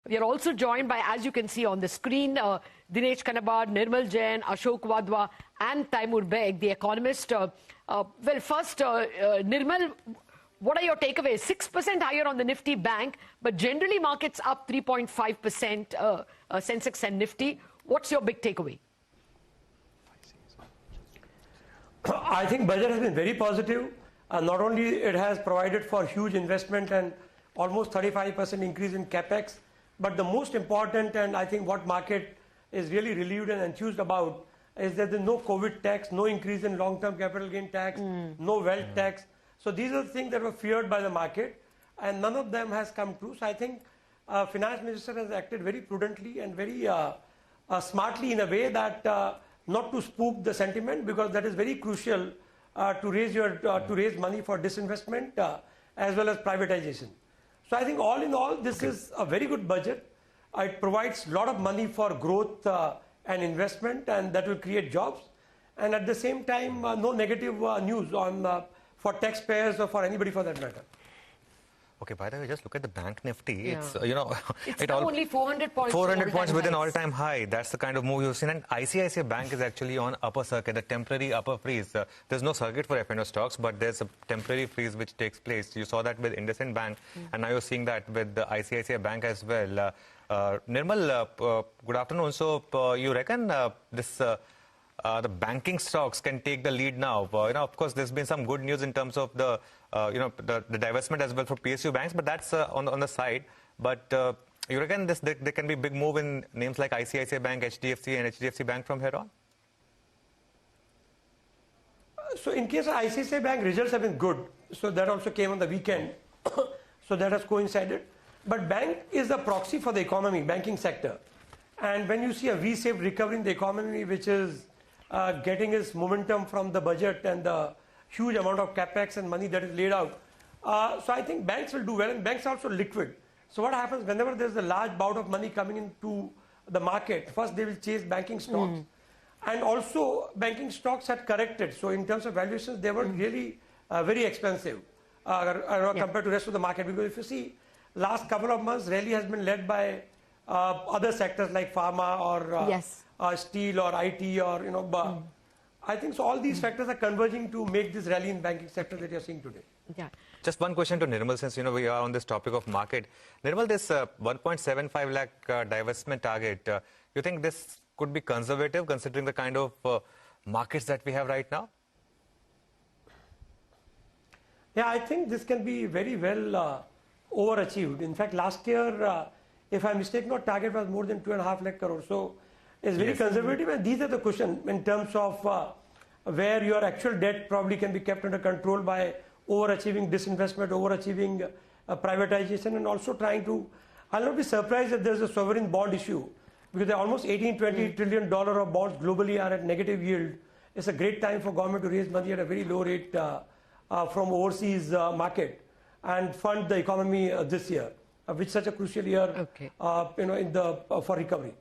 We are also joined by, as you can see on the screen, Dinesh Kanabad, Nirmal Jain, Ashok Wadhwa, and Taimur Beg, the economist. Well, first, Nirmal, what are your takeaways? 6% higher on the Nifty Bank, but generally markets up 3.5%, Sensex and Nifty. What's your big takeaway? I think budget has been very positive. Not only it has provided for huge investment and almost 35% increase in capex, but the most important, and I think what market is really relieved and enthused about, is that there's no COVID tax, no increase in long-term capital gain tax, no wealth tax. So these are the things that were feared by the market, and none of them has come true. So I think Finance Minister has acted very prudently and very smartly in a way that not to spook the sentiment, because that is very crucial to raise money for disinvestment as well as privatization. So I think all in all, this is a very good budget. It provides a lot of money for growth and investment, and that will create jobs. And at the same time, no negative news on for taxpayers or for anybody for that matter. Okay, by the way, just look at the Bank Nifty. Yeah. It's, it's now only 400 points. 400 points with an all-time high. That's the kind of move you've seen. And ICICI Bank is actually on upper circuit, a temporary upper freeze. There's no circuit for F&O stocks, but there's a temporary freeze which takes place. You saw that with IndusInd Bank, and now you're seeing that with the ICICI Bank as well. Nirmal, good afternoon. So you reckon the banking stocks can take the lead now? Of course, there's been some good news in terms of the the divestment as well for PSU banks, but that's on the side. But you reckon there can be big move in names like ICICI Bank, HDFC, and HDFC Bank from here on? So in case of ICICI Bank, results have been good. So that also came on the weekend. So that has coincided. But bank is the proxy for the economy, banking sector. And when you see a V-shaped recovery in the economy, which is getting its momentum from the budget and the huge amount of capex and money that is laid out. So I think banks will do well, and banks are also liquid. So what happens whenever there's a large bout of money coming into the market, first they will chase banking stocks. And also banking stocks had corrected. So in terms of valuations, they were really very expensive compared to the rest of the market. Because if you see, last couple of months, rally has been led by other sectors like pharma or steel or IT or, I think so all these factors are converging to make this rally in banking sector that you're seeing today. Yeah. Just one question to Nirmal, since we are on this topic of market. Nirmal, this 1.75 lakh divestment target, you think this could be conservative considering the kind of markets that we have right now? Yeah, I think this can be very well overachieved. In fact, last year, if I'm mistaken, our target was more than 2.5 lakh crore. So it's very conservative, and these are the questions in terms of where your actual debt probably can be kept under control by overachieving disinvestment, overachieving privatization, and also trying to. I'll not be surprised if there's a sovereign bond issue, because there are almost $18-20 trillion of bonds globally are at negative yield. It's a great time for government to raise money at a very low rate from overseas market and fund the economy this year, which is such a crucial year, for recovery.